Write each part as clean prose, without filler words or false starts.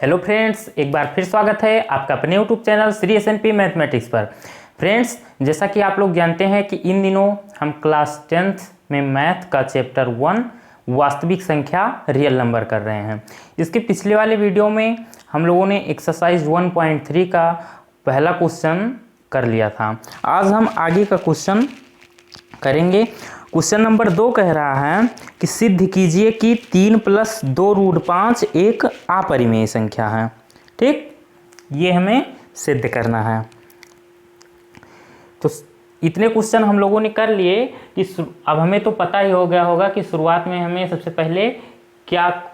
Hello friends, एक बार फिर स्वागत है आपका अपने YouTube channel Shri S&P mathematics पर। फ्रेंड्स, जैसा कि आप लोग जानते हैं कि इन दिनों हम क्लास 10th में मैथ का चैप्टर 1 वास्तविक संख्या रियल नंबर कर रहे हैं। इसके पिछले वाले वीडियो में हम लोगों ने एक्सरसाइज 1.3 का पहला क्वेश्चन कर लिया था। आज हम आगे का क्वेश्चन करेंगे। क्वेश्चन नंबर 2 कह रहा है कि सिद्ध कीजिए कि 3 + 2√5 एक अपरिमेय संख्या है। ठीक, ये हमें सिद्ध करना है। तो इतने क्वेश्चन हम लोगों ने कर लिए कि अब हमें तो पता ही हो गया होगा कि शुरुआत में हमें सबसे पहले क्या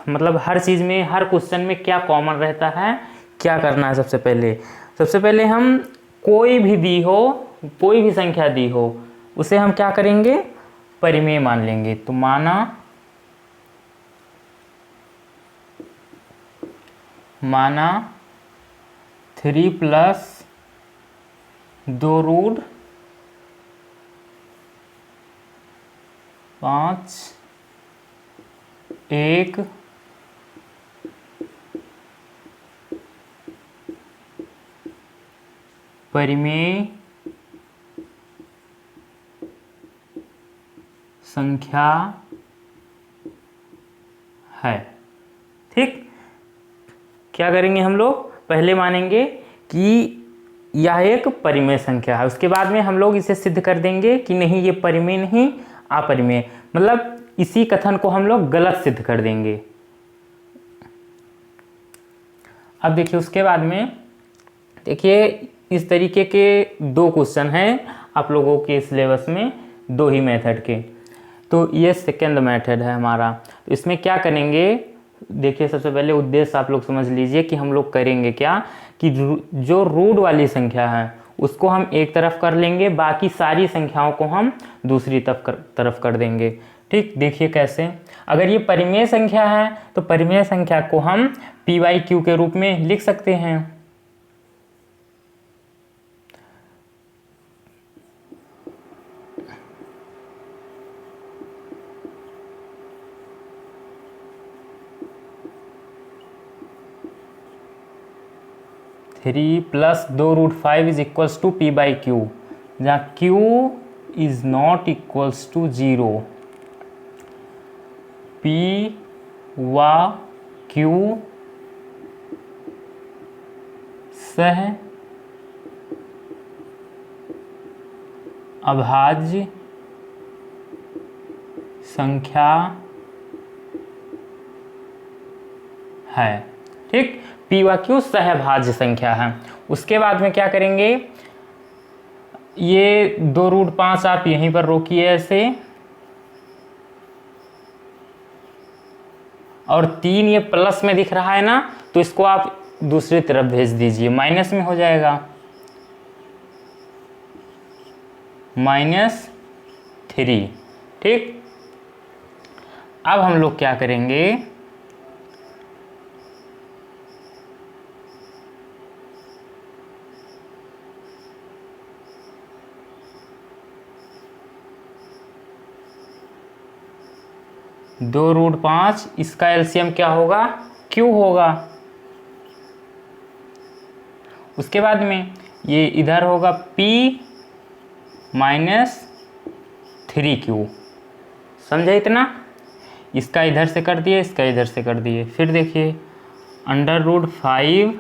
मतलब हर चीज़ में, हर क्वेश्चन में क्या कॉमन रहता है, क्या करना है। सबसे पहले हम कोई भी दी हो, कोई भी संख्या दी हो, उसे हम क्या करेंगे, परिमेय मान लेंगे। तो माना 3 + 2√5 एक परिमेय संख्या है। ठीक, क्या करेंगे हम लोग, पहले मानेंगे कि यह एक परिमेय संख्या है। उसके बाद में हम लोग इसे सिद्ध कर देंगे कि नहीं, ये परिमेय नहीं, अपरिमेय, मतलब इसी कथन को हम लोग गलत सिद्ध कर देंगे। अब देखिए, उसके बाद में देखिए इस तरीके के 2 क्वेश्चन हैं आप लोगों के सिलेबस में, 2 ही मेथड के। तो ये सेकेंड मेथड है हमारा। तो इसमें क्या करेंगे, देखिए सबसे पहले उद्देश्य आप लोग समझ लीजिए कि हम लोग करेंगे क्या, कि जो रूट वाली संख्या है उसको हम एक तरफ कर लेंगे, बाकी सारी संख्याओं को हम दूसरी तरफ कर देंगे। ठीक, देखिए कैसे। अगर ये परिमेय संख्या है तो परिमेय संख्या को हम p/q के रूप में लिख सकते हैं। Three plus 2√5 is equals to p/q, जहाँ q is not equals to 0। p व q सह अभाज्य संख्या है। ठीक, p व q सहभाज्य संख्या है। उसके बाद में क्या करेंगे, ये 2√5 आप यहीं पर रोकिए ऐसे, और 3 ये प्लस में दिख रहा है ना, तो इसको आप दूसरी तरफ भेज दीजिए, माइनस में हो जाएगा, -3। ठीक, अब हम लोग क्या करेंगे, दो रूट 5, इसका एलसीएम क्या होगा, q होगा। उसके बाद में ये इधर होगा p - 3q। समझे इतना? इसका इधर से कर दिए, इसका इधर से कर दिए। फिर देखिए √5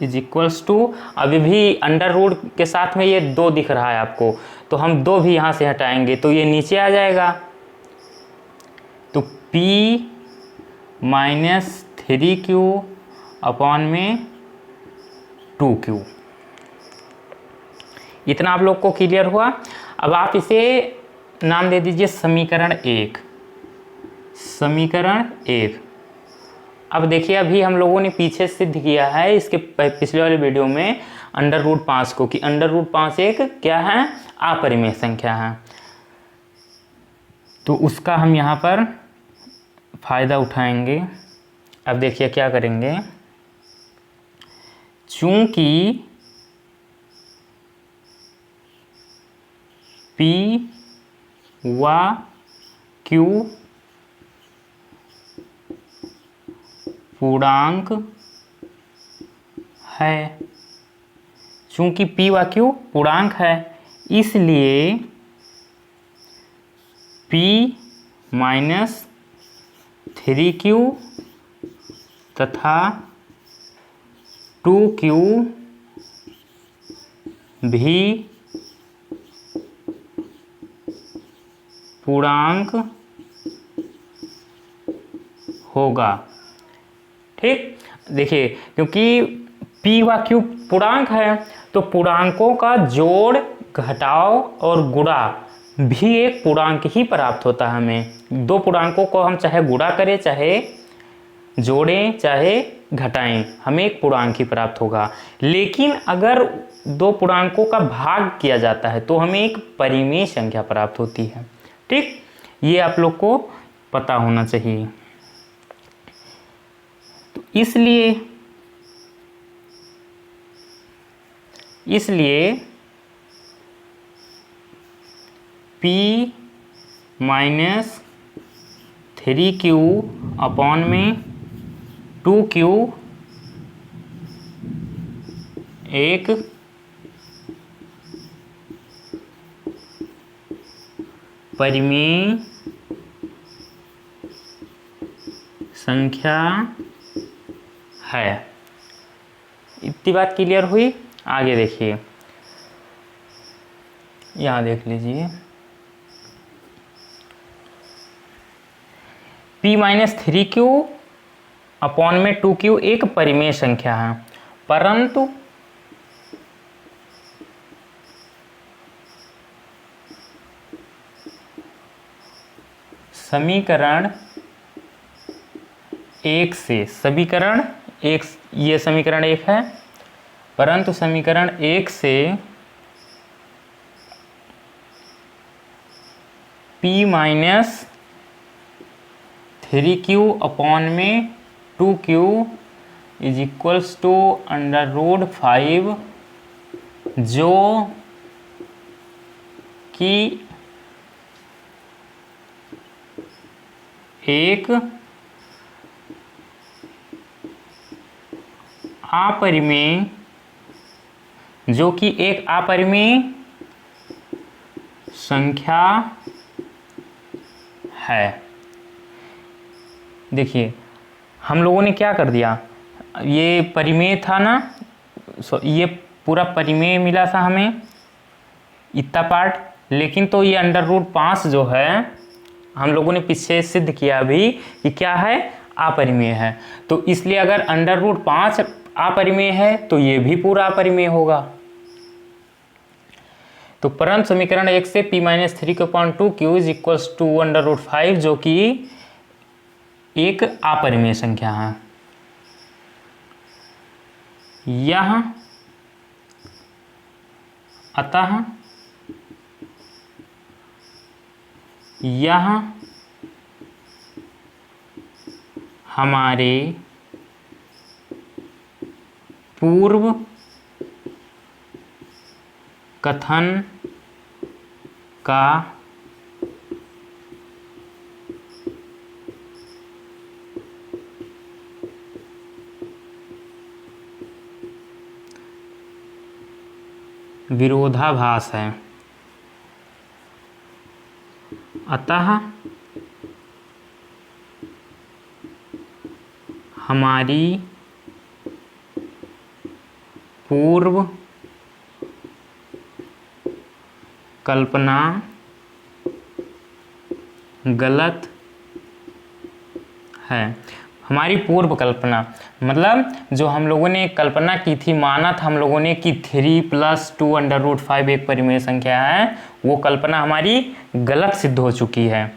इज इक्वल्स टू, अभी भी अंडर रूट के साथ में ये 2 दिख रहा है आपको, तो हम 2 भी यहाँ से हटाएंगे तो ये नीचे आ जाएगा। तो p - 3q अपॉन में 2q। इतना आप लोग को क्लियर हुआ। अब आप इसे नाम दे दीजिए समीकरण 1। समीकरण 1। अब देखिए, अभी हम लोगों ने पीछे सिद्ध किया है इसके पिछले वाले वीडियो में √5 को, कि √5 एक क्या है, अपरिमेय संख्या है। तो उसका हम यहाँ पर फायदा उठाएंगे। अब देखिए क्या करेंगे, चूंकि p व q पूर्णांक है। चूंकि p व q पूर्णांक है इसलिए p माइनस 3q तथा 2q भी पूर्णांक होगा। ठीक, देखिए क्योंकि p व q पूर्णांक है तो पूर्णांकों का जोड़, घटाव और गुणा भी एक पूर्णांक ही प्राप्त होता है हमें। दो पूर्णांकों को हम चाहे गुणा करें, चाहे जोड़ें, चाहे घटाएं, हमें एक पूर्णांक ही प्राप्त होगा। लेकिन अगर दो पूर्णांकों का भाग किया जाता है तो हमें एक परिमेय संख्या प्राप्त होती है। ठीक, ये आप लोग को पता होना चाहिए। तो इसलिए p माइनस 3q अपॉन में 2q एक परिमेय संख्या है। इतनी बात क्लियर हुई? आगे देखिए, यहाँ देख लीजिए, p माइनस 3q अपॉन में 2q एक परिमेय संख्या है, परंतु समीकरण 1 से, समीकरण 1, ये समीकरण 1 है, परंतु समीकरण 1 से p माइनस 3q अपॉन में 2q इज इक्वल्स टू √5, जो कि एक अपरिमेय संख्या है। देखिए हम लोगों ने क्या कर दिया, ये परिमेय था ना, ये पूरा परिमेय मिला था हमें इतना पार्ट, लेकिन तो ये √5 जो है हम लोगों ने पीछे सिद्ध किया अभी कि क्या है, अपरिमेय है। तो इसलिए अगर √5 अपरिमेय है तो ये भी पूरा अपरिमेय होगा। तो परंतु समीकरण 1 से p minus 3q/2q is equals to √5, जो कि एक अपरिमेय संख्या है। यह अतः यह हमारे पूर्व कथन का विरोधाभास है। अतः हमारी पूर्व कल्पना गलत है। हमारी पूर्व कल्पना मतलब जो हम लोगों ने कल्पना की थी, माना था हम लोगों ने कि 3 + 2 √5 एक परिमेय संख्या है, वो कल्पना हमारी गलत सिद्ध हो चुकी है।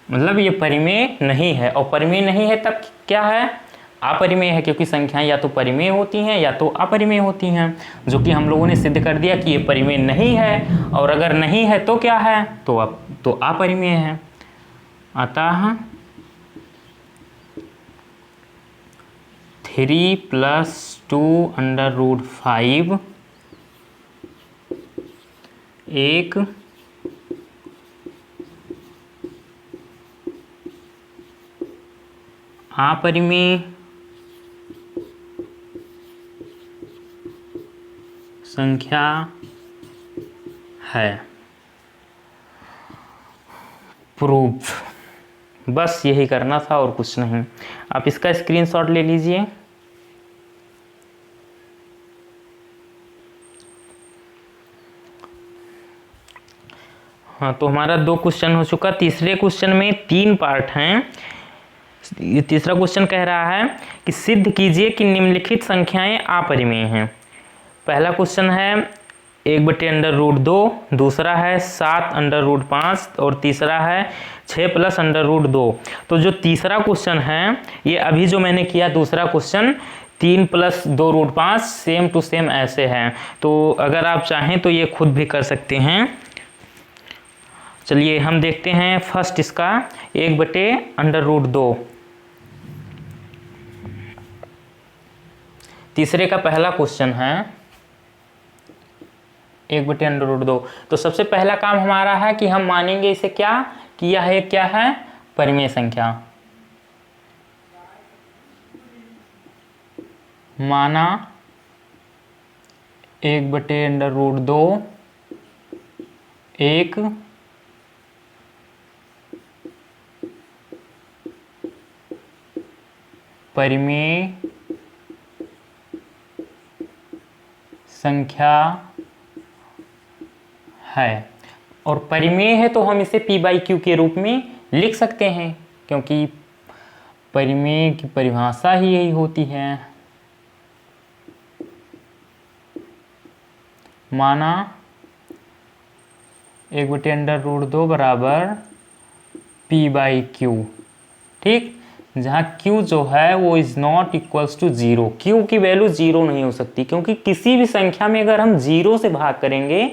मतलब ये परिमेय नहीं है, और परिमेय नहीं है तब क्या है, अपरिमेय है, क्योंकि संख्याएं या तो परिमेय होती हैं या तो अपरिमेय होती हैं, जो कि हम लोगों ने सिद्ध कर दिया कि ये परिमेय नहीं है, और अगर नहीं है तो क्या है, तो अपरिमेय है। अतः 3 + 2 √5 एक अपरिमेय संख्या है। प्रूफ, बस यही करना था और कुछ नहीं। आप इसका स्क्रीनशॉट ले लीजिए। हाँ, तो हमारा 2 क्वेश्चन हो चुका। तीसरे क्वेश्चन में 3 पार्ट हैं। ये तीसरा क्वेश्चन कह रहा है कि सिद्ध कीजिए कि निम्नलिखित संख्याएं अपरिमेय हैं। पहला क्वेश्चन है 1/√2, दूसरा है 7/5 और तीसरा है 6 + √2। तो जो तीसरा क्वेश्चन है ये अभी जो मैंने किया दूसरा क्वेश्चन 3 + 2√5 सेम टू सेम ऐसे है। तो अगर आप चाहें तो ये खुद भी कर सकते हैं। चलिए हम देखते हैं फर्स्ट इसका 1/√2। तीसरे का पहला क्वेश्चन है 1/√2। तो सबसे पहला काम हमारा है कि हम मानेंगे इसे क्या कि यह क्या है, परिमेय संख्या। माना 1/√2 एक परिमेय संख्या है। और परिमेय है तो हम इसे p/q के रूप में लिख सकते हैं, क्योंकि परिमेय की परिभाषा ही यही होती है। माना 1/√2 बराबर p/q। ठीक, जहाँ q जो है वो is not equals to 0। q की वैल्यू 0 नहीं हो सकती, क्योंकि किसी भी संख्या में अगर हम 0 से भाग करेंगे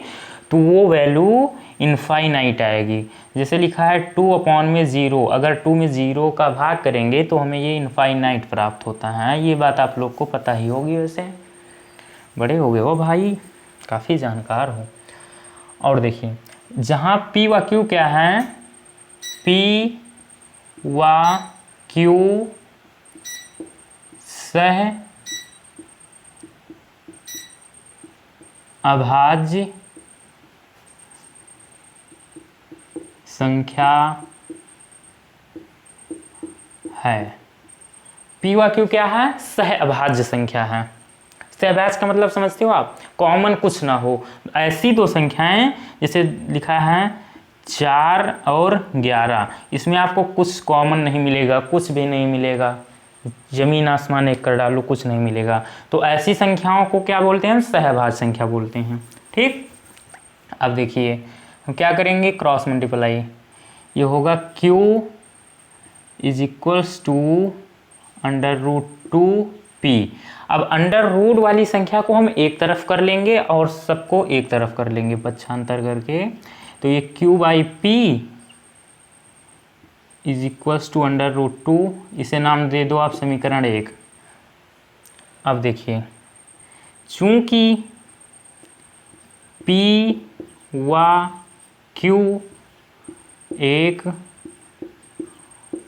तो वो वैल्यू इनफाइनाइट आएगी। जैसे लिखा है 2/0, अगर 2 में 0 का भाग करेंगे तो हमें ये इनफाइनाइट प्राप्त होता है। ये बात आप लोग को पता ही होगी, वैसे बड़े हो गए हो भाई, काफ़ी जानकार हो। और देखिए जहाँ p व q क्या है, p व q सह अभाज्य संख्या है। p व q क्या है, सह अभाज्य संख्या है। सहअभाज्य का मतलब समझते हो आप, कॉमन कुछ ना हो। ऐसी 2 संख्याएं जैसे लिखा है 4 और 11, इसमें आपको कुछ कॉमन नहीं मिलेगा, कुछ भी नहीं मिलेगा, जमीन आसमान एक कर डालो कुछ नहीं मिलेगा। तो ऐसी संख्याओं को क्या बोलते हैं, सहअभाज्य संख्या बोलते हैं। ठीक, अब देखिए हम क्या करेंगे, क्रॉस मल्टीप्लाई। ये होगा q = √2p। अब अंडर रूट वाली संख्या को हम एक तरफ कर लेंगे और सबको एक तरफ कर लेंगे पक्षांतर करके। तो ये q/p = √2, इसे नाम दे दो आप समीकरण 1। अब देखिए चूंकि p व q एक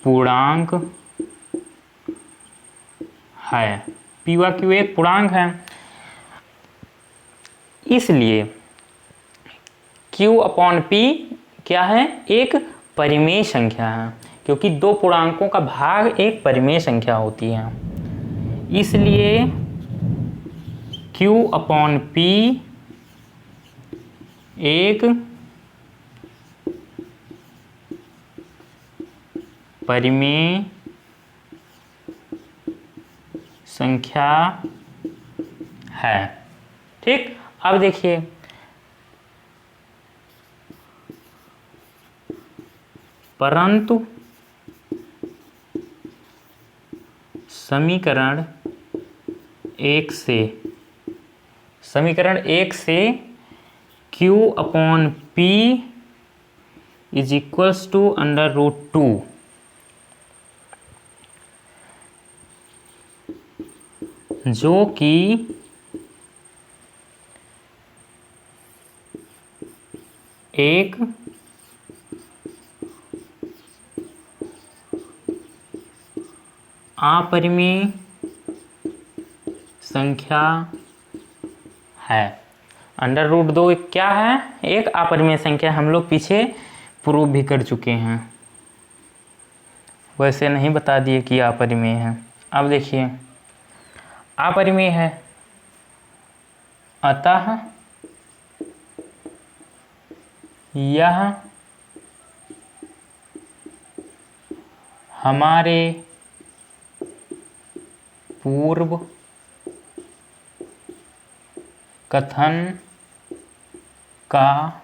पूर्णांक है, p व q एक पूर्णांक है, इसलिए q/p क्या है, एक परिमेय संख्या है, क्योंकि 2 पूर्णांकों का भाग एक परिमेय संख्या होती है। इसलिए q/p एक परिमेय संख्या है। ठीक, अब देखिए परंतु समीकरण 1 से q/p = √2, जो कि एक अपरिमेय संख्या है। अंडर रूट 2 क्या है? एक अपरिमेय संख्या। हम लोग पीछे प्रूव भी कर चुके हैं, वैसे नहीं बता दिए कि अपरिमेय है। अब देखिए अपरिमेय है, अतः यह हमारे पूर्व कथन का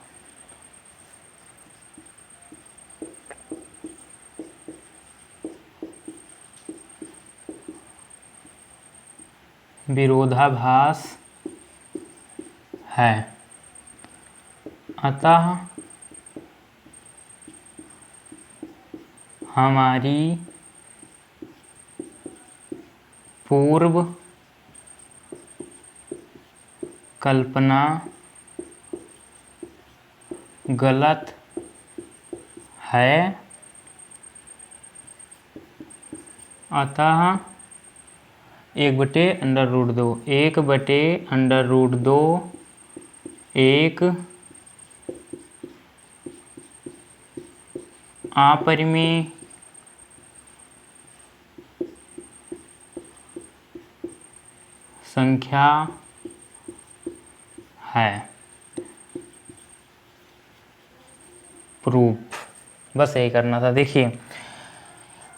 विरोधाभास है। अतः हमारी पूर्व कल्पना गलत है। अतः 1/√2 1/√2 एक अपरिमेय संख्या है। प्रूफ बस यही करना था। देखिए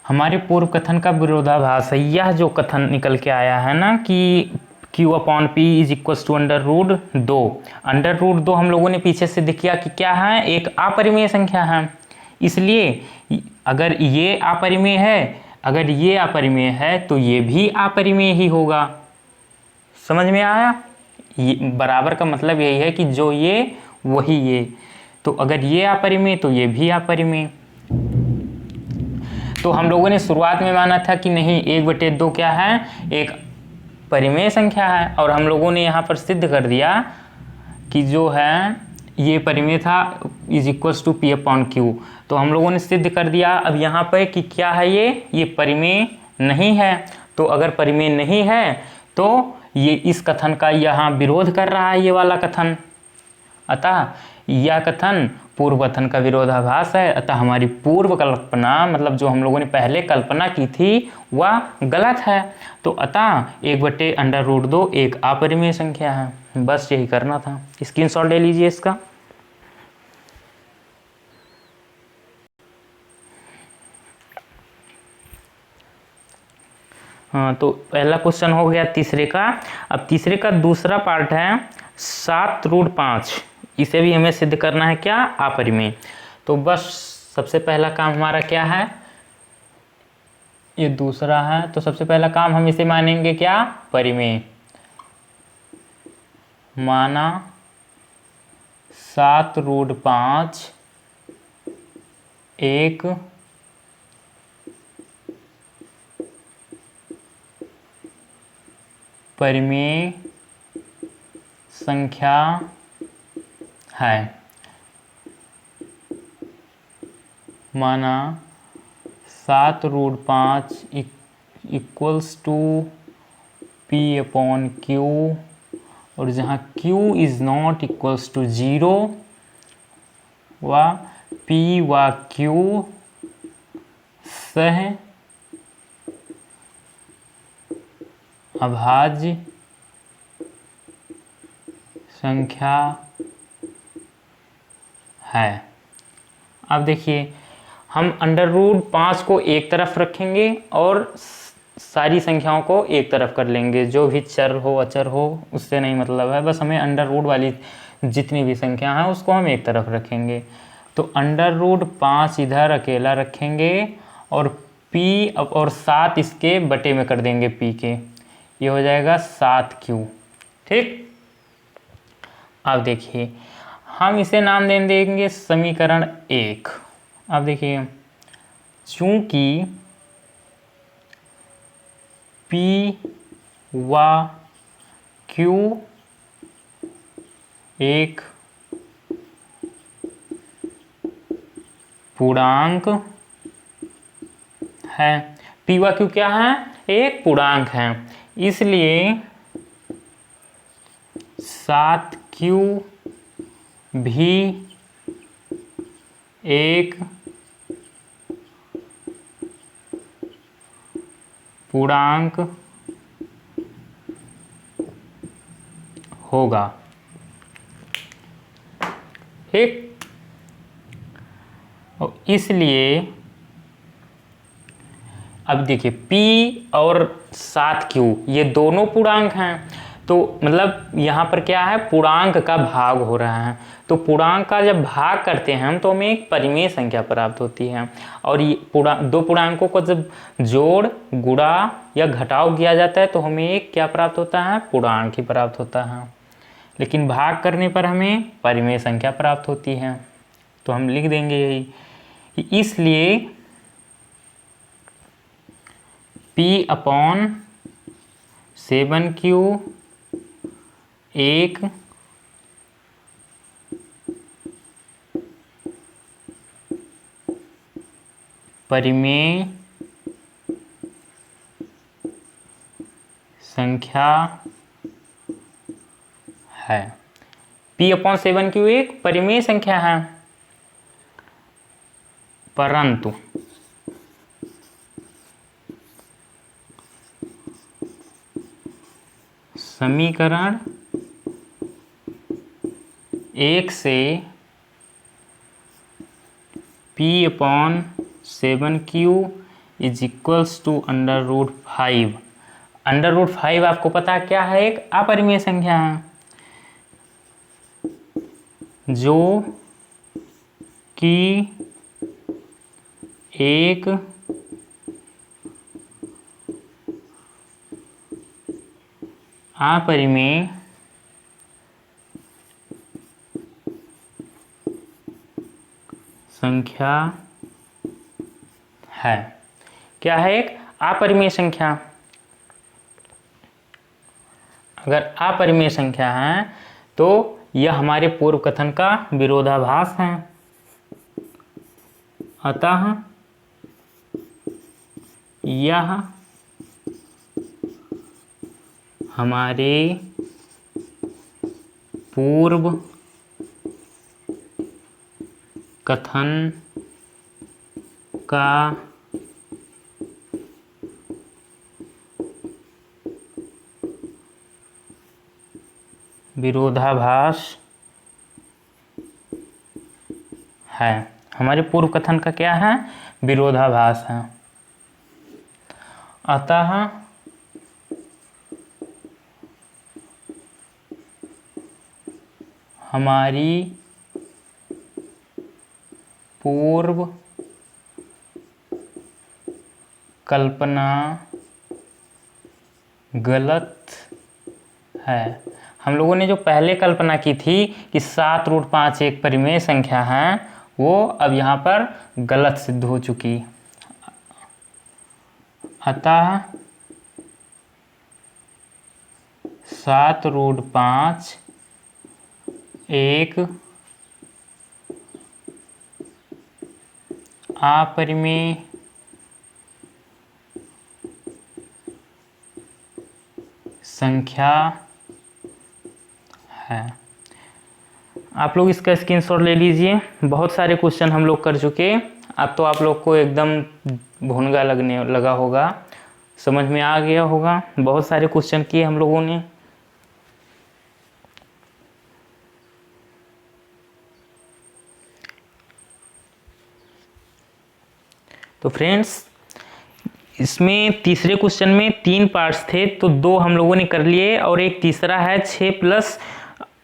हमारे पूर्व कथन का विरोधाभास है। यह जो कथन निकल के आया है ना कि Q/P इज इक्वल्स टू √2। √2 हम लोगों ने पीछे से दिखा कि क्या है? एक अपरिमेय संख्या है। इसलिए अगर ये अपरिमेय है तो ये भी अपरिमेय ही होगा। समझ में आया? ये बराबर का मतलब यही है कि जो ये वही ये, तो अगर ये अपरिमेय तो ये भी अपरिमेय। तो हम लोगों ने शुरुआत में माना था कि नहीं 1/2 क्या है? एक परिमेय संख्या है, और हम लोगों ने यहाँ पर सिद्ध कर दिया कि जो है ये परिमेय था इज इक्वल्स टू P/Q। तो हम लोगों ने सिद्ध कर दिया अब यहाँ पर कि क्या है ये परिमेय नहीं है। तो अगर परिमेय नहीं है तो ये इस कथन का यहाँ विरोध कर रहा है, ये वाला कथन। अतः यह कथन पूर्व कथन का विरोधाभास है। अतः हमारी पूर्व कल्पना मतलब जो हम लोगों ने पहले कल्पना की थी वह गलत है। तो अतः 1/√2 एक अपरिमेय संख्या है। बस यही करना था। स्क्रीनशॉट ले लीजिए इसका। हाँ, तो पहला क्वेश्चन हो गया तीसरे का। अब तीसरे का दूसरा पार्ट है 7√5। इसे भी हमें सिद्ध करना है क्या? अपरिमेय। तो बस सबसे पहला काम हमारा क्या है? ये दूसरा है, तो सबसे पहला काम हम इसे मानेंगे क्या? परिमेय। माना 7√5 एक परिमेय संख्या है। माना 7√5 इक्वल्स टू P/Q, और जहाँ Q is not equals to 0 व P व Q सह अभाज्य संख्या है। अब देखिए हम √5 को एक तरफ रखेंगे और सारी संख्याओं को एक तरफ कर लेंगे। जो भी चर हो अचर हो उससे नहीं मतलब है, बस हमें अंडर रूट वाली जितनी भी संख्या है उसको हम एक तरफ रखेंगे। तो √5 इधर अकेला रखेंगे और P और 7 इसके बटे में कर देंगे P के, ये हो जाएगा 7Q। ठीक, अब देखिए हम इसे नाम दे देंगे समीकरण 1। अब देखिए चूंकि P व Q एक पूर्णांक है, P व Q क्या है? एक पूर्णांक है, इसलिए 7 क्यू भी एक पूर्णांक होगा। ठीक, और इसलिए अब देखिए P और 7Q ये दोनों पूर्णांक हैं, तो मतलब यहाँ पर क्या है, पूर्णांक का भाग हो रहा है। तो पूर्णांक का जब भाग करते हैं हम तो हमें एक परिमेय संख्या प्राप्त होती है, और ये दो पूर्णांकों को जब जोड़, गुणा या घटाव किया जाता है तो हमें एक क्या प्राप्त होता है, पूर्णांक ही प्राप्त होता है। लेकिन भाग करने पर हमें परिमेय संख्या प्राप्त होती है। तो हम लिख देंगे यही कि इसलिए P/7Q एक परिमेय संख्या है। P/7Q एक परिमेय संख्या है, परंतु समीकरण 1 से P/7Q इज इक्वल्स टू √5। √5 आपको पता है क्या है, एक अपरिमेय संख्या है जो कि एक अपरिमेय संख्या है। क्या है, एक अपरिमेय संख्या। अगर अपरिमेय संख्या है तो यह हमारे पूर्व कथन का विरोधाभास है। अतः यह हमारे पूर्व कथन का विरोधाभास है। हमारे पूर्व कथन का क्या है, विरोधाभास है। अतः हमारी पूर्व कल्पना गलत है। हम लोगों ने जो पहले कल्पना की थी कि 7√5 एक परिमेय संख्या है, वो अब यहाँ पर गलत सिद्ध हो चुकी। अतः 7√5 एक अपरिमेय संख्या है। आप लोग इसका स्क्रीनशॉट ले लीजिए। बहुत सारे क्वेश्चन हम लोग कर चुके, अब तो आप लोग को एकदम भुनगा लगा होगा, समझ में आ गया होगा। बहुत सारे क्वेश्चन किए हम लोगों ने। तो फ्रेंड्स, इसमें तीसरे क्वेश्चन में 3 पार्ट्स थे, तो 2 हम लोगों ने कर लिए और एक तीसरा है 6 +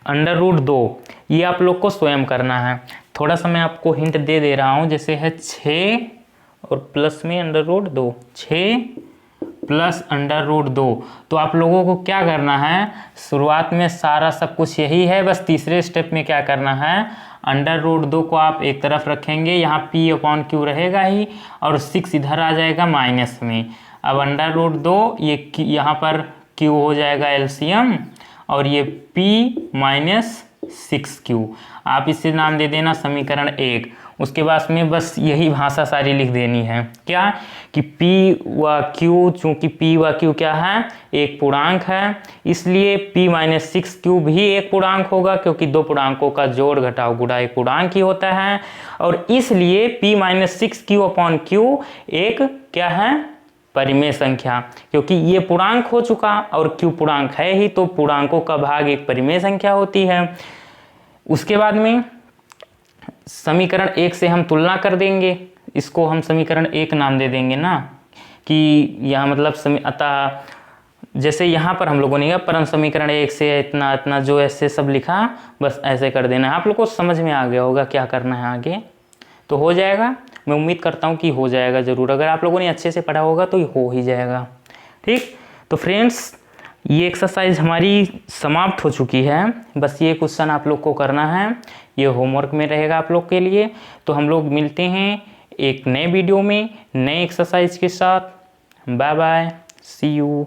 √2। ये आप लोग को स्वयं करना है। थोड़ा सा मैं आपको हिंट दे रहा हूँ, जैसे है 6 और प्लस में √2, 6 + √2। तो आप लोगों को क्या करना है, शुरुआत में सारा सब कुछ यही है, बस तीसरे स्टेप में क्या करना है, √2 को आप एक तरफ रखेंगे, यहाँ P/Q रहेगा ही, और 6 इधर आ जाएगा माइनस में। अब √2 ये यहाँ पर Q हो जाएगा एलसीएम, और ये P - 6Q। आप इसे नाम दे देना समीकरण 1। उसके बाद में बस यही भाषा सारी लिख देनी है। क्या कि P व Q, चूँकि P व Q क्या है, एक पूर्णांक है, इसलिए P-6Q भी एक पूर्णांक होगा, क्योंकि दो पूर्णांकों का जोड़ घटाव गुणा एक पूर्णांक ही होता है। और इसलिए P-6Q/Q एक क्या है, परिमेय संख्या, क्योंकि ये पूर्णांक हो चुका और Q पूर्णांक है ही, तो पूर्णांकों का भाग एक परिमेय संख्या होती है। उसके बाद में समीकरण 1 से हम तुलना कर देंगे, इसको हम समीकरण 1 नाम दे देंगे ना, कि यहाँ मतलब अतः जैसे यहाँ पर हम लोगों ने परम समीकरण 1 से इतना इतना जो ऐसे सब लिखा, बस ऐसे कर देना है। आप लोग को समझ में आ गया होगा क्या करना है, आगे तो हो जाएगा। मैं उम्मीद करता हूँ कि हो जाएगा ज़रूर, अगर आप लोगों ने अच्छे से पढ़ा होगा तो ये हो ही जाएगा। ठीक, तो फ्रेंड्स ये एक्सरसाइज हमारी समाप्त हो चुकी है। बस ये क्वेश्चन आप लोग को करना है, ये होमवर्क में रहेगा आप लोग के लिए। तो हम लोग मिलते हैं एक नए वीडियो में नए एक्सरसाइज के साथ। Bye bye, see you.